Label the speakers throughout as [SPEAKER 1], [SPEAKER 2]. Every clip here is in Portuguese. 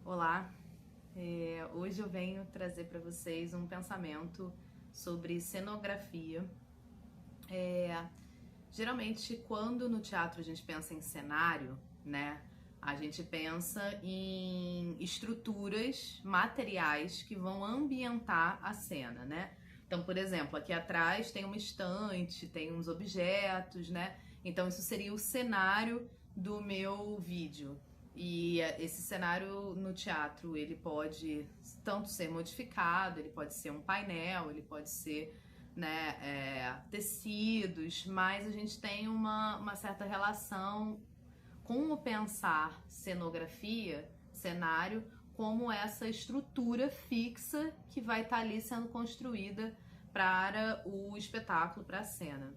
[SPEAKER 1] Olá, hoje eu venho trazer para vocês um pensamento sobre cenografia. Geralmente, quando no teatro a gente pensa em cenário, né, a gente pensa em estruturas materiais que vão ambientar a cena, né? Então, por exemplo, aqui atrás tem uma estante, tem uns objetos, né? Então, isso seria o cenário do meu vídeo. E esse cenário no teatro, ele pode tanto ser modificado, ele pode ser um painel, ele pode ser, né, tecidos, mas a gente tem uma certa relação com o pensar cenografia, cenário, como essa estrutura fixa que vai estar ali sendo construída para o espetáculo, para a cena.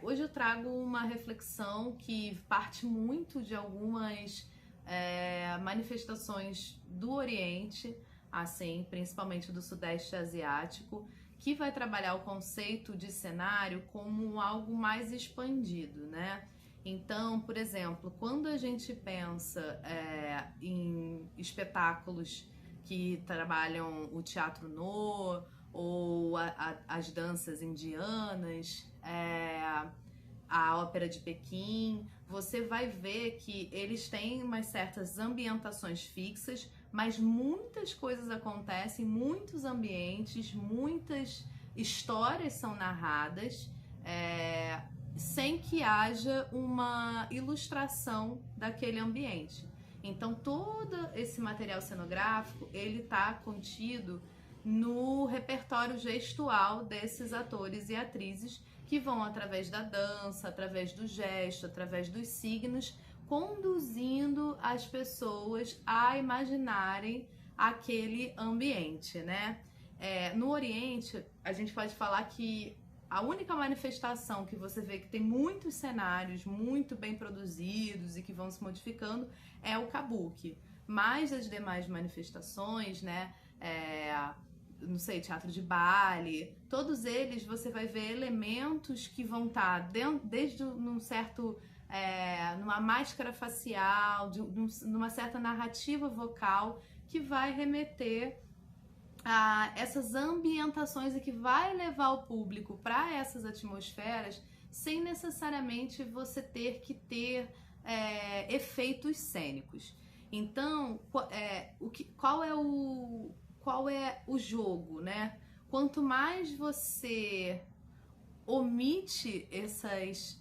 [SPEAKER 1] Hoje eu trago uma reflexão que parte muito de algumas manifestações do Oriente, assim, principalmente do Sudeste Asiático, que vai trabalhar o conceito de cenário como algo mais expandido, né? Então, por exemplo, quando a gente pensa em espetáculos que trabalham o teatro no ou as danças indianas, a ópera de Pequim, você vai ver que eles têm umas certas ambientações fixas, mas muitas coisas acontecem, muitos ambientes, muitas histórias são narradas, sem que haja uma ilustração daquele ambiente. Então todo esse material cenográfico, ele está contido no repertório gestual desses atores e atrizes que vão através da dança, através do gesto, através dos signos, conduzindo as pessoas a imaginarem aquele ambiente, né? No Oriente, a gente pode falar que a única manifestação que você vê que tem muitos cenários muito bem produzidos e que vão se modificando é o kabuki. Mas as demais manifestações, né? Não sei, teatro de baile, todos eles você vai ver elementos que vão estar desde num certo, numa máscara facial, numa certa narrativa vocal que vai remeter a essas ambientações e que vai levar o público para essas atmosferas sem necessariamente você ter que ter efeitos cênicos. Então, qual é o jogo, né? Quanto mais você omite essas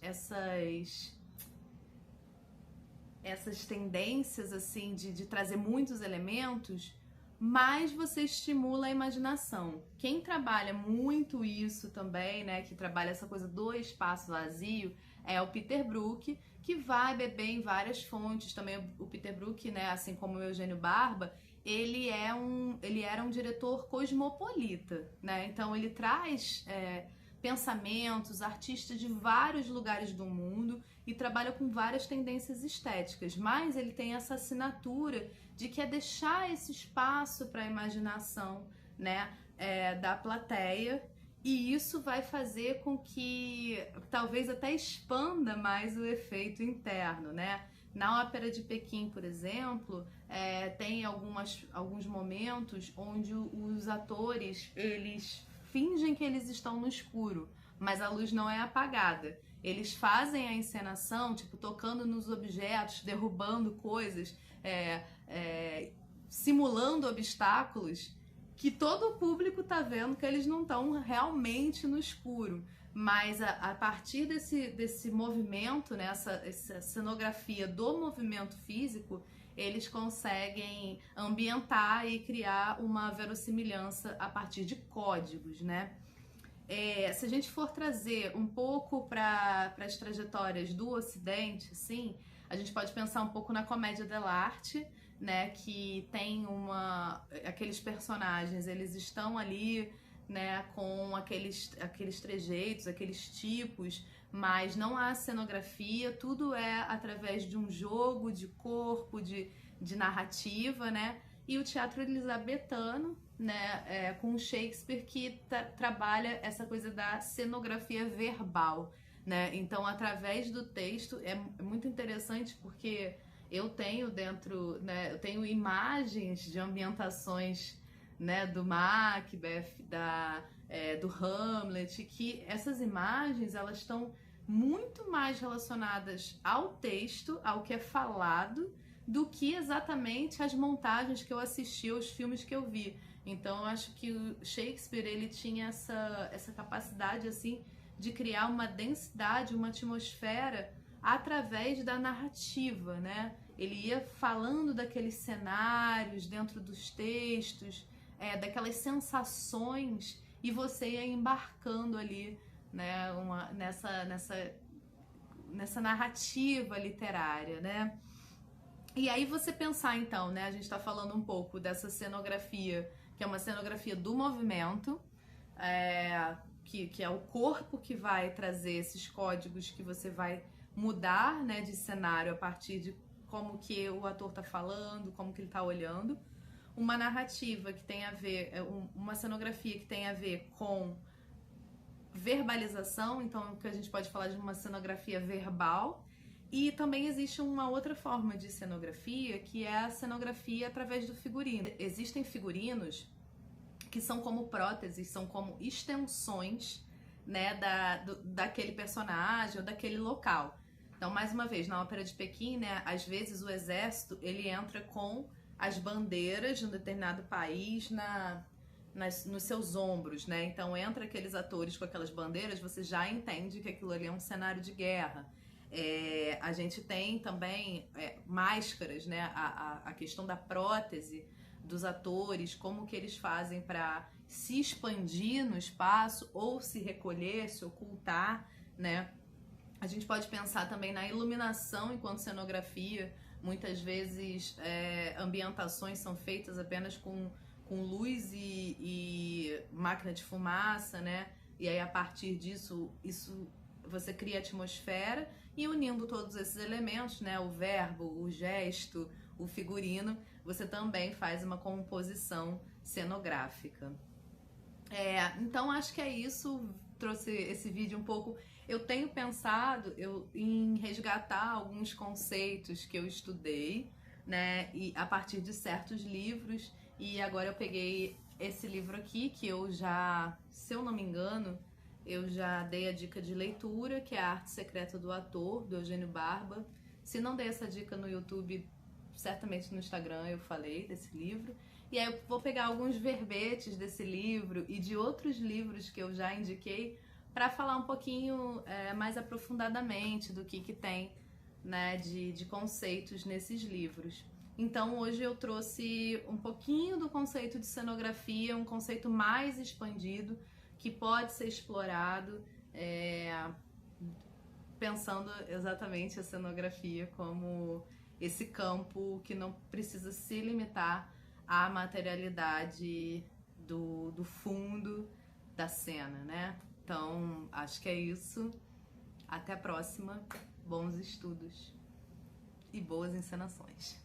[SPEAKER 1] tendências assim de trazer muitos elementos, mais você estimula a imaginação. Quem trabalha muito isso também, né, que trabalha essa coisa do espaço vazio, é o Peter Brook, que vai beber em várias fontes. Também o Peter Brook, né, assim como o Eugênio Barba, ele era um diretor cosmopolita, né? Então ele traz pensamentos, artistas de vários lugares do mundo e trabalha com várias tendências estéticas, mas ele tem essa assinatura de que é deixar esse espaço para a imaginação, né, da plateia, e isso vai fazer com que talvez até expanda mais o efeito interno, né? Na Ópera de Pequim, por exemplo, tem alguns momentos onde os atores, eles fingem que eles estão no escuro, mas a luz não é apagada. Eles fazem a encenação, tipo, tocando nos objetos, derrubando coisas, simulando obstáculos, que todo o público tá vendo que eles não estão realmente no escuro. Mas a partir desse movimento, né, essa cenografia do movimento físico, eles conseguem ambientar e criar uma verossimilhança a partir de códigos, né? Se a gente for trazer um pouco para as trajetórias do Ocidente, assim, a gente pode pensar um pouco na comédia dell'arte, né, que tem aqueles personagens, eles estão ali, né, com aqueles trejeitos, aqueles tipos, mas não há cenografia, tudo é através de um jogo de corpo, de narrativa, né? E o teatro elizabetano, né, com Shakespeare, que trabalha essa coisa da cenografia verbal, né? Então, através do texto, é muito interessante porque eu tenho dentro, né, eu tenho imagens de ambientações, né, do Macbeth, do Hamlet, que essas imagens, elas estão muito mais relacionadas ao texto, ao que é falado, do que exatamente as montagens que eu assisti, os filmes que eu vi. Então eu acho que o Shakespeare, ele tinha essa capacidade assim de criar uma densidade, uma atmosfera através da narrativa, né? Ele ia falando daqueles cenários dentro dos textos, daquelas sensações, e você ia embarcando ali, né, nessa narrativa literária, né? E aí você pensar então, né, a gente está falando um pouco dessa cenografia, que é uma cenografia do movimento, que é o corpo que vai trazer esses códigos que você vai mudar, né, de cenário a partir de como que o ator está falando, como que ele está olhando. Uma narrativa que tem a ver, uma cenografia que tem a ver com verbalização, então que a gente pode falar de uma cenografia verbal. E também existe uma outra forma de cenografia, que é a cenografia através do figurino. Existem figurinos que são como próteses, são como extensões, né, daquele personagem ou daquele local. Então, mais uma vez, na Ópera de Pequim, né, às vezes o exército, ele entra com as bandeiras de um determinado país nos seus ombros, né? Então, entra aqueles atores com aquelas bandeiras, você já entende que aquilo ali é um cenário de guerra. A gente tem também máscaras, né? A questão da prótese dos atores, como que eles fazem para se expandir no espaço ou se recolher, se ocultar, né? A gente pode pensar também na iluminação enquanto cenografia. Muitas vezes ambientações são feitas apenas com luz e máquina de fumaça, né? E aí a partir disso, você cria atmosfera, e unindo todos esses elementos, né? O verbo, o gesto, o figurino, você também faz uma composição cenográfica. Então acho que é isso, trouxe esse vídeo um pouco. Eu tenho pensado em resgatar alguns conceitos que eu estudei, né, e a partir de certos livros, e agora eu peguei esse livro aqui, que eu já, se eu não me engano, eu já dei a dica de leitura, que é A Arte Secreta do Ator, do Eugênio Barba. Se não dei essa dica no YouTube, certamente no Instagram eu falei desse livro. E aí eu vou pegar alguns verbetes desse livro e de outros livros que eu já indiquei para falar um pouquinho mais aprofundadamente do que tem, né, de conceitos nesses livros. Então hoje eu trouxe um pouquinho do conceito de cenografia, um conceito mais expandido, que pode ser explorado pensando exatamente a cenografia como esse campo que não precisa se limitar à materialidade do fundo da cena, né? Então, acho que é isso. Até a próxima. Bons estudos e boas encenações.